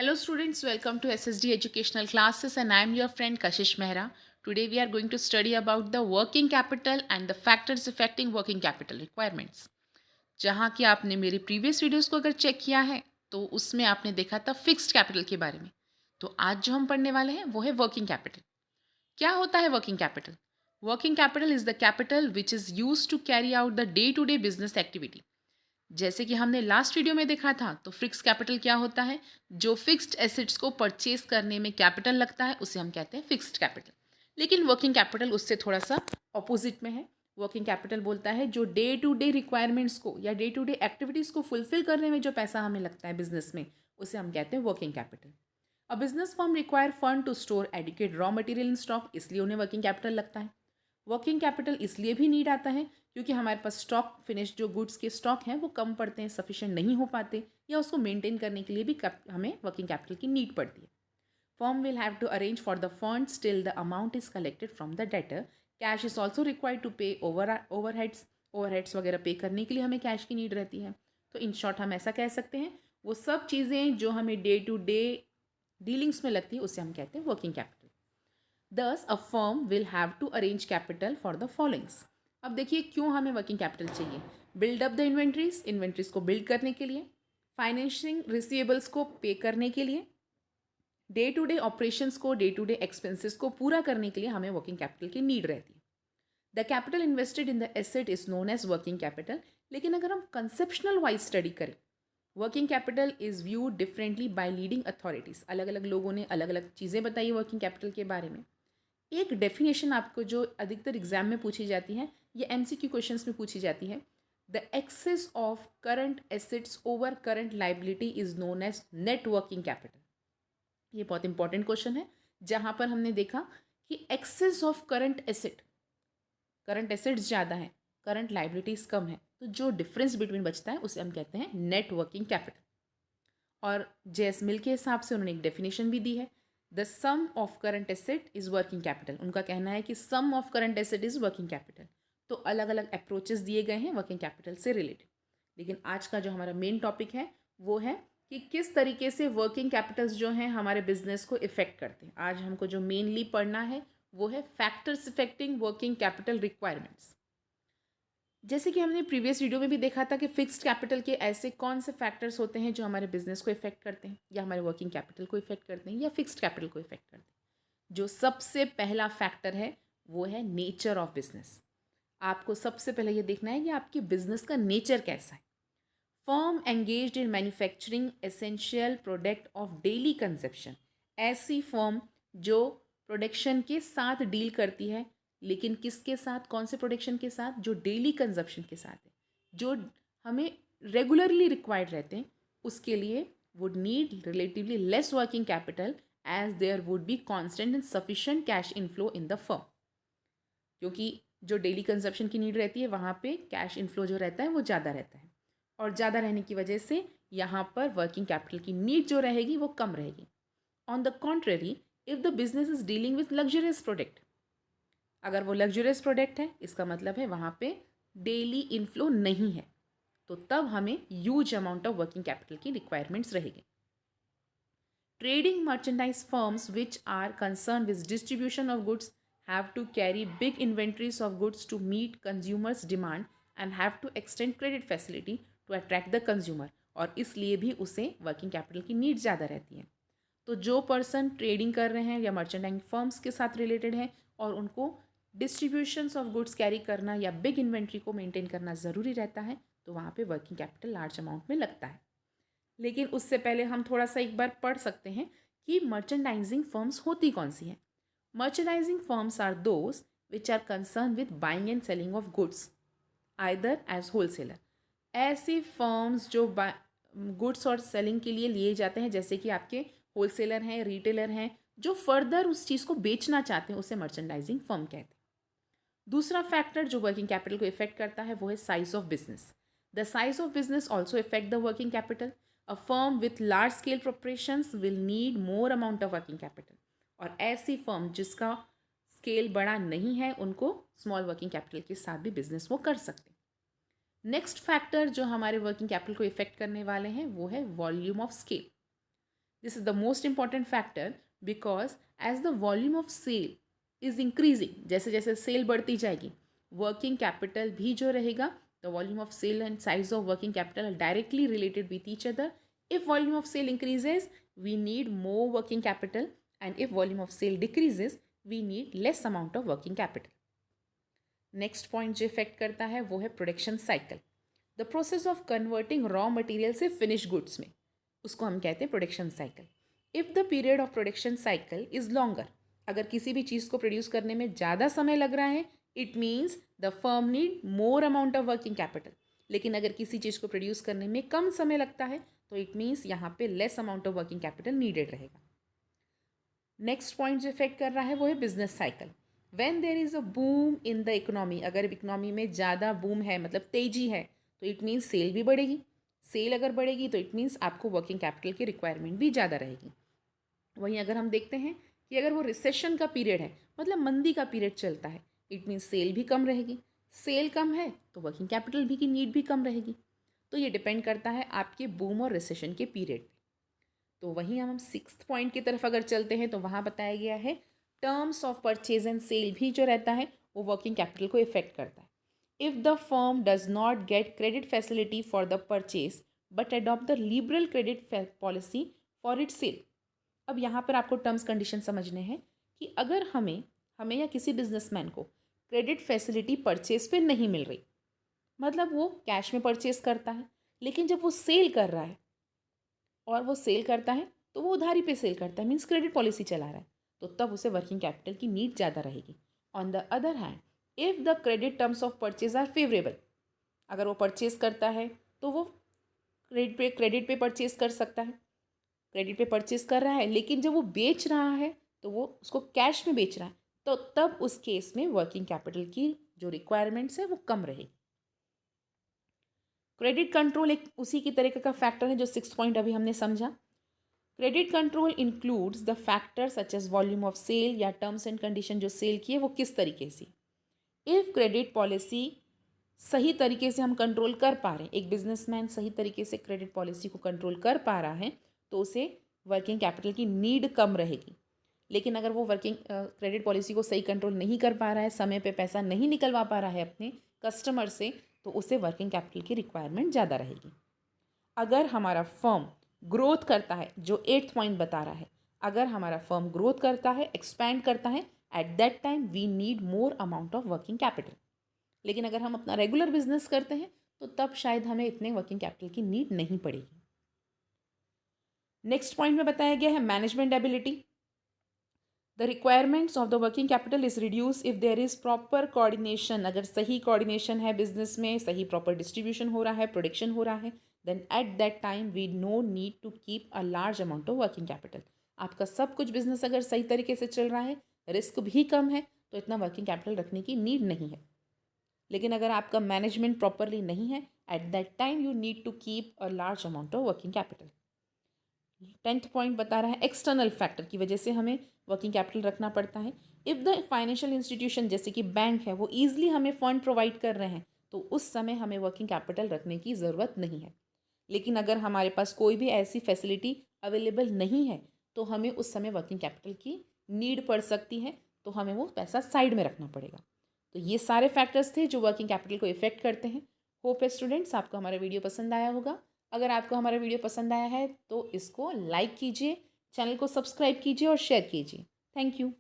Hello students, welcome to SSD Educational Classes and I am your friend Kashish Mehra. Today we are going to study about the working capital and the factors affecting working capital requirements. जहाँ कि आपने मेरी previous videos को अगर check किया है तो उसमें आपने देखा था फिक्स्ड कैपिटल के बारे में। तो आज जो हम पढ़ने वाले हैं वो है वर्किंग कैपिटल। क्या होता है working capital? Working capital is the capital which is use to carry out the day to day business activity. जैसे कि हमने लास्ट वीडियो में देखा था तो फिक्स कैपिटल क्या होता है? जो फिक्स्ड एसेट्स को परचेज करने में कैपिटल लगता है उसे हम कहते हैं फिक्स्ड कैपिटल। लेकिन वर्किंग कैपिटल उससे थोड़ा सा अपोजिट में है। वर्किंग कैपिटल बोलता है जो डे टू डे रिक्वायरमेंट्स को या डे टू डे एक्टिविटीज़ को फुलफिल करने में जो पैसा हमें लगता है बिजनेस में, उसे हम कहते हैं working capital. A business firm require fund to store adequate raw material in stock, इसलिए उन्हें वर्किंग कैपिटल लगता है। वर्किंग कैपिटल इसलिए भी नीड आता है क्योंकि हमारे पास स्टॉक फिनिश जो गुड्स के स्टॉक हैं वो कम पड़ते हैं, सफिशिएंट नहीं हो पाते, या उसको मेंटेन करने के लिए भी हमें वर्किंग कैपिटल की नीड पड़ती है। Firm will have to arrange for the funds till the amount is collected from the debtor. Cash is also required to pay overheads वगैरह पे करने के लिए हमें कैश की नीड रहती है। तो इन शॉर्ट हम ऐसा कह सकते हैं वो सब चीज़ें जो हमें डे टू डे डीलिंग्स में लगती है उसे हम कहते हैं working capital. Thus, a firm will have to arrange capital for the followings. अब देखिए क्यों हमें वर्किंग कैपिटल चाहिए। बिल्ड अप द इन्वेंट्रीज को बिल्ड करने के लिए, फाइनेंशिंग रिसीवेबल्स को पे करने के लिए, डे टू डे ऑपरेशंस को, डे टू डे एक्सपेंसेस को पूरा करने के लिए हमें वर्किंग कैपिटल की नीड रहती है। The capital invested in the asset is known as working capital. लेकिन अगर हम कंसेप्शनल वाइज स्टडी करें, working capital is view differently by leading authorities. अलग अलग लोगों ने अलग अलग चीज़ें बताई वर्किंग कैपिटल के बारे में। एक डेफिनेशन आपको जो अधिकतर एग्जाम में पूछी जाती है या एमसीक्यू क्वेश्चंस में पूछी जाती है, the excess of current assets over current liability is known as net working capital. ये बहुत इंपॉर्टेंट क्वेश्चन है जहाँ पर हमने देखा कि एक्सेस ऑफ करंट एसेट्स ज़्यादा है, करंट लाइबिलिटीज़ कम है, तो जो डिफरेंस बिटवीन बचता है उसे हम कहते हैं नेट वर्किंग कैपिटल। और जेएस मिल के हिसाब से उन्होंने एक डेफिनेशन भी दी है, the sum of current asset is working capital. उनका कहना है कि sum of current asset is working capital. तो अलग अलग अप्रोचेस दिए गए हैं वर्किंग कैपिटल से रिलेटेड। लेकिन आज का जो हमारा मेन टॉपिक है वो है कि किस तरीके से वर्किंग कैपिटल्स जो हैं हमारे बिजनेस को इफेक्ट करते हैं। आज हमको जो मेनली पढ़ना है वो है factors effecting working capital requirements. जैसे कि हमने प्रीवियस वीडियो में भी देखा था कि फिक्स्ड कैपिटल के ऐसे कौन से फैक्टर्स होते हैं जो हमारे बिजनेस को इफेक्ट करते हैं या हमारे वर्किंग कैपिटल को इफेक्ट करते हैं या फिक्स्ड कैपिटल को इफेक्ट करते हैं। जो सबसे पहला फैक्टर है वो है नेचर ऑफ बिजनेस। आपको सबसे पहले ये देखना है कि आपकी बिजनेस का नेचर कैसा है। Firm engaged in manufacturing essential product of daily consumption. ऐसी फर्म जो प्रोडक्शन के साथ डील करती है, लेकिन किसके साथ, कौन से प्रोडक्शन के साथ? जो डेली कंजप्शन के साथ है, जो हमें रेगुलरली रिक्वायर्ड रहते हैं, उसके लिए would need relatively less working capital as there would be constant and sufficient cash inflow in the firm. क्योंकि जो डेली कंजप्शन की नीड रहती है वहाँ पे कैश इनफ्लो जो रहता है वो ज़्यादा रहता है, और ज़्यादा रहने की वजह से यहाँ पर वर्किंग कैपिटल की नीड जो रहेगी वो कम रहेगी। On the contrary, if the business is dealing with luxurious product, अगर वो लग्जरियस प्रोडक्ट है इसका मतलब है वहाँ पे डेली इनफ्लो नहीं है, तो तब हमें huge amount of working capital की रिक्वायरमेंट्स रहेगी। Trading merchandise firms which are concern with distribution of goods have to carry big inventories of goods to meet consumers demand and have to extend credit facility to attract the consumer, और इसलिए भी उसे working capital की need ज़्यादा रहती है। तो जो पर्सन ट्रेडिंग कर रहे हैं या मर्चेंडाइजिंग फर्म्स के साथ रिलेटेड है और उनको डिस्ट्रीब्यूशंस ऑफ गुड्स कैरी करना या बिग इन्वेंट्री को मेंटेन करना ज़रूरी रहता है, तो वहाँ पे वर्किंग कैपिटल लार्ज अमाउंट में लगता है। लेकिन उससे पहले हम थोड़ा सा एक बार पढ़ सकते हैं कि मर्चेंडाइजिंग फर्म्स होती कौन सी हैं। Merchandising firms are those which are concerned with buying and selling of goods, either as wholesaler. ऐसी फर्म्स जो गुड्स और सेलिंग के लिए लिए जाते हैं, जैसे कि आपके होलसेलर हैं, रिटेलर हैं, जो फर्दर उस चीज़ को बेचना चाहते हैं, उसे मर्चेंडाइजिंग फर्म कहते हैं। दूसरा फैक्टर जो वर्किंग कैपिटल को इफेक्ट करता है वो है size of business. The size of business also effect the working capital. A firm with large scale operations will need more amount of working capital, और ऐसी फर्म जिसका स्केल बड़ा नहीं है उनको स्मॉल वर्किंग कैपिटल के साथ भी बिजनेस वो कर सकते हैं। नेक्स्ट फैक्टर जो हमारे वर्किंग कैपिटल को इफेक्ट करने वाले हैं वो है volume of scale. This is the most important factor because as the volume of sale is increasing, जैसे जैसे सेल बढ़ती जाएगी वर्किंग कैपिटल भी जो रहेगा, the volume of sale and size of working capital are directly related with each other. If volume of sale increases, we need more working capital, and if volume of sale decreases, we need less amount of working capital. Next point जो effect करता है वो है production cycle. The process of converting raw material से finish goods में, उसको हम कहते हैं production cycle. If the period of production cycle is longer, अगर किसी भी चीज़ को प्रोड्यूस करने में ज़्यादा समय लग रहा है, it means the firm need more amount of working capital. लेकिन अगर किसी चीज़ को प्रोड्यूस करने में कम समय लगता है तो इट मीन्स यहाँ पे less amount of working capital needed रहेगा. नेक्स्ट पॉइंट जो इफेक्ट कर रहा है वो है business cycle. When there is a boom in the economy, अगर इकोनॉमी में ज़्यादा बूम है मतलब तेज़ी है तो इट मीन्स सेल भी बढ़ेगी. सेल अगर बढ़ेगी तो इट मीन्स आपको वर्किंग कैपिटल की रिक्वायरमेंट भी ज़्यादा रहेगी. वहीं अगर हम देखते हैं कि अगर वो रिसेशन का पीरियड है मतलब मंदी का पीरियड चलता है, इट मीन्स सेल भी कम रहेगी. सेल कम है तो वर्किंग कैपिटल भी की नीड भी कम रहेगी. तो ये डिपेंड करता है आपके बूम और रिसेशन के पीरियड पे. तो वहीं हम सिक्स्थ पॉइंट की तरफ अगर चलते हैं तो वहाँ बताया गया है terms of purchase and sale भी जो रहता है वो वर्किंग कैपिटल को इफेक्ट करता है. If the firm does not get credit facility for the purchase but adopt the liberal credit policy for it sale. अब यहाँ पर आपको टर्म्स कंडीशन समझने हैं कि अगर हमें या किसी बिजनेसमैन को क्रेडिट फैसिलिटी परचेज पे नहीं मिल रही, मतलब वो कैश में परचेज करता है लेकिन जब वो सेल कर रहा है और वो सेल करता है तो वो उधारी पे सेल करता है, मीन्स क्रेडिट पॉलिसी चला रहा है, तो तब उसे वर्किंग कैपिटल की नीड ज़्यादा रहेगी. On the other hand, if the credit terms of purchase are favourable, अगर वो परचेज करता है तो वो क्रेडिट पे परचेज कर सकता है, क्रेडिट पे परचेज कर रहा है, लेकिन जब वो बेच रहा है तो वो उसको कैश में बेच रहा है, तो तब उस केस में वर्किंग कैपिटल की जो रिक्वायरमेंट्स है वो कम रहेगी. क्रेडिट कंट्रोल एक उसी की तरीके का फैक्टर है जो सिक्स पॉइंट अभी हमने समझा. Credit control includes the factor such as volume of sale या टर्म्स एंड कंडीशन जो सेल की है वो किस तरीके से. इफ़ क्रेडिट पॉलिसी सही तरीके से हम कंट्रोल कर पा रहे हैं, एक बिजनेसमैन सही तरीके से क्रेडिट पॉलिसी को कंट्रोल कर पा रहा है तो उसे वर्किंग कैपिटल की नीड कम रहेगी. लेकिन अगर वो वर्किंग क्रेडिट पॉलिसी को सही कंट्रोल नहीं कर पा रहा है, समय पे पैसा नहीं निकलवा पा रहा है अपने कस्टमर से, तो उसे वर्किंग कैपिटल की रिक्वायरमेंट ज़्यादा रहेगी. अगर हमारा फर्म ग्रोथ करता है, जो एट्थ पॉइंट बता रहा है, अगर हमारा फर्म ग्रोथ करता है, एक्सपैंड करता है, at that time we need more amount of working capital. लेकिन अगर हम अपना रेगुलर बिजनेस करते हैं तो तब शायद हमें इतने वर्किंग कैपिटल की नीड नहीं पड़ेगी. नेक्स्ट पॉइंट में बताया गया है management ability. The requirements of the working capital is reduce if there is proper coordination. अगर सही कोऑर्डिनेशन है बिजनेस में, सही प्रॉपर डिस्ट्रीब्यूशन हो रहा है, प्रोडक्शन हो रहा है, then at that time we no need to keep a large amount of working capital. आपका सब कुछ बिजनेस अगर सही तरीके से चल रहा है, रिस्क भी कम है, तो इतना वर्किंग कैपिटल रखने की नीड नहीं है. लेकिन अगर आपका मैनेजमेंट प्रॉपरली नहीं है, at that time you need to keep a large amount of working capital. Tenth point बता रहा है एक्सटर्नल फैक्टर की वजह से हमें वर्किंग कैपिटल रखना पड़ता है. इफ़ द फाइनेंशियल इंस्टीट्यूशन जैसे कि बैंक है वो ईजिली हमें फंड प्रोवाइड कर रहे हैं तो उस समय हमें वर्किंग कैपिटल रखने की ज़रूरत नहीं है. लेकिन अगर हमारे पास कोई भी ऐसी फैसिलिटी अवेलेबल नहीं है तो हमें उस समय वर्किंग कैपिटल की नीड पड़ सकती है, तो हमें वो पैसा साइड में रखना पड़ेगा. तो ये सारे फैक्टर्स थे जो वर्किंग कैपिटल को इफेक्ट करते हैं. होप है स्टूडेंट्स आपको हमारा वीडियो पसंद आया होगा. अगर आपको हमारा वीडियो पसंद आया है तो इसको लाइक कीजिए, चैनल को सब्सक्राइब कीजिए और शेयर कीजिए. Thank you.